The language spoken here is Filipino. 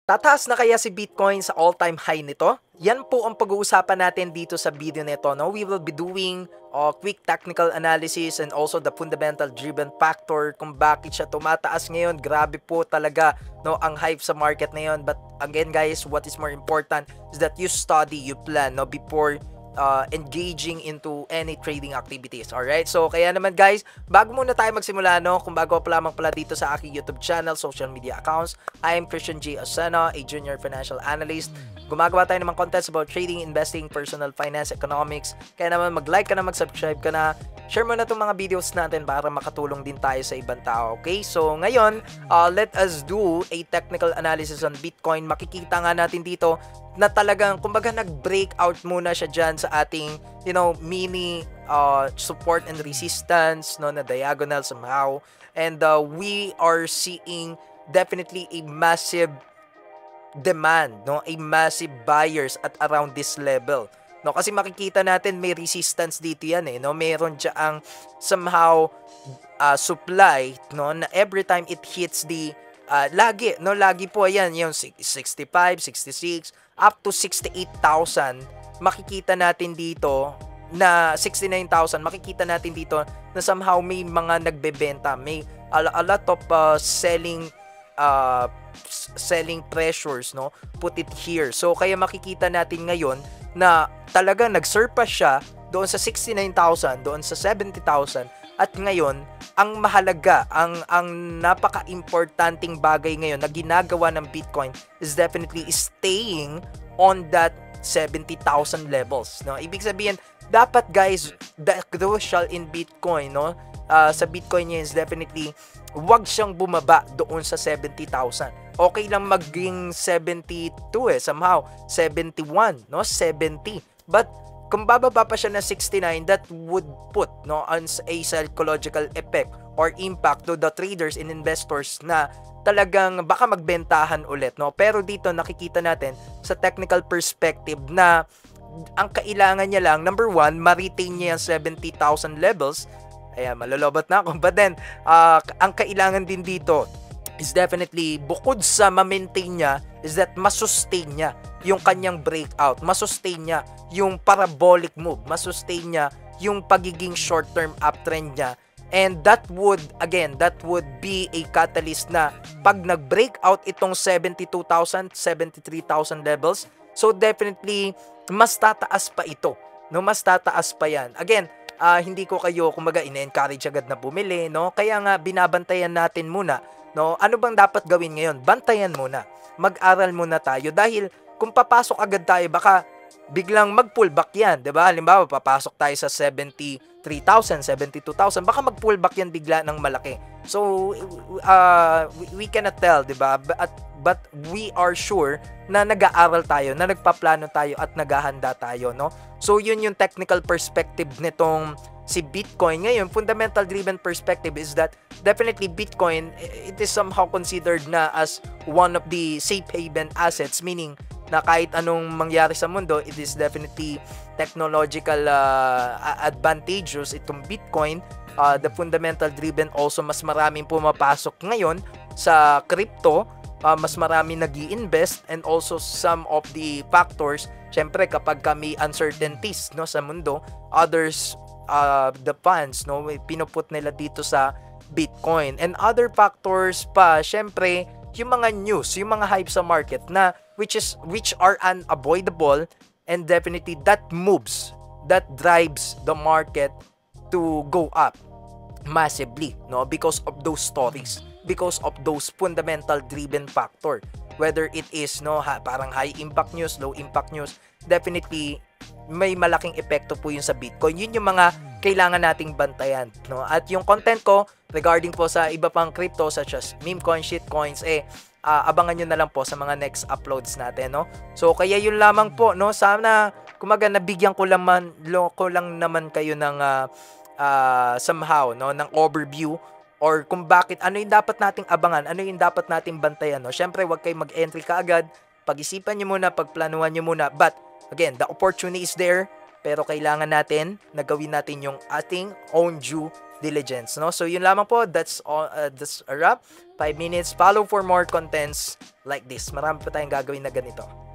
Tataas na kaya si Bitcoin sa all-time high nito? Yan po ang pag-uusapan natin dito sa video nito. No? We will be doing quick technical analysis and also the fundamental driven factor kung bakit siya tumataas ngayon. Grabe po talaga no, ang hype sa market na yun. But again guys, what is more important is that you study, you plan no, before engaging into any trading activities. Alright? So, kaya naman guys, bago muna tayo magsimula, no, kung bago pa lamang pala dito sa aking YouTube channel, social media accounts, I am Christian G. Osena, a junior financial analyst. Gumagawa tayo ng mga contents about trading, investing, personal finance, economics. Kaya naman mag-like ka na, mag-subscribe ka na, share mo na itong mga videos natin para makatulong din tayo sa ibang tao. Okay? So, ngayon, let us do a technical analysis on Bitcoin. Makikita nga natin dito na talagang, kumbaga, nag-breakout muna siya dyan sa ating, mini support and resistance, no, na diagonal somehow. And we are seeing definitely a massive demand, no, a massive buyers at around this level. No, kasi makikita natin may resistance dito yan no, meron diyang somehow supply, no, na every time it hits the lagi po yan yung 65, 66 up to 68,000. Makikita natin dito na 69,000, makikita natin dito na somehow may mga nagbebenta, may a lot of selling pressures, no, put it here. So kaya makikita natin ngayon na talagang nagsurpass siya doon sa 69,000, doon sa 70,000, at ngayon ang mahalaga, ang napaka-importanting bagay ngayon na ginagawa ng Bitcoin is definitely staying on that 70,000 levels, no. Ibig sabihin, dapat guys, the crucial in Bitcoin, no, sa Bitcoin niya is definitely wag siyang bumaba doon sa 70,000. Okay lang maging 72 somehow 71, no, 70. But kung bababa pa siya na 69, that would put, no, on a psychological effect or impact to the traders and investors na talagang baka magbentahan ulit, no. Pero dito nakikita natin sa technical perspective na ang kailangan niya lang, number one, ma-retain niya yung 70,000 levels. Ayan, malulobot na ako. But then, ang kailangan din dito is definitely, bukod sa ma-maintain niya, is that masustain niya yung kanyang breakout, masustain niya yung parabolic move, masustain niya yung pagiging short-term uptrend niya. And that would be a catalyst na pag nag-breakout itong 72,000, 73,000 levels, so definitely, mas tataas pa ito. No, mas tataas pa yan. Again, hindi ko kayo, kumbaga, ine-encourage agad na bumili, no? Kaya nga, binabantayan natin muna, no? Ano bang dapat gawin ngayon? Bantayan muna. Mag-aral muna tayo. Dahil, kung papasok agad tayo, baka biglang mag-pullback yan, diba? Halimbawa, papasok tayo sa 73,000, 72,000, baka mag-pullback yan bigla ng malaki. So, we cannot tell, diba? But we are sure na nag-aaral tayo, na nagpaplano tayo at naghahanda tayo, no? So, yun yung technical perspective nitong si Bitcoin. Ngayon, fundamental driven perspective is that definitely Bitcoin, it is somehow considered na as one of the safe haven assets, meaning na kahit anong mangyari sa mundo, it is definitely technological advantageous itong Bitcoin. The fundamental driven also, mas maraming pumapasok ngayon sa crypto, mas marami nag-i-invest, and also some of the factors, syempre kapag may uncertainties, no, sa mundo, others, the funds, no, pinuput nila dito sa Bitcoin. And other factors pa, syempre yung mga news, yung mga hype sa market na which are unavoidable, and definitely that drives the market to go up massively, no, because of those stories, because of those fundamental driven factor, whether it is, no, parang high impact news, low impact news, definitely may malaking epekto po yun sa Bitcoin. Yun yung mga kailangan nating bantayan, no. At yung content ko regarding po sa iba pang crypto such as meme coins, shit coins, abangan nyo na lang po sa mga next uploads natin, no. So kaya yun lamang po, no. Sana kumaga nabigyan ko lang naman kayo ng somehow, no, ng overview or kung bakit, ano yung dapat nating abangan, ano yung dapat nating bantayan, no. Syempre, wag kayo mag-entry kaagad, pag-isipan nyo muna, pagplanuhan nyo muna, but again, the opportunity is there, pero kailangan natin na gawin natin yung ating own due diligence, no? So yun lamang po, that's all, that's a wrap. 5 minutes. Follow for more contents like this. Marami pa tayong gagawin na ganito.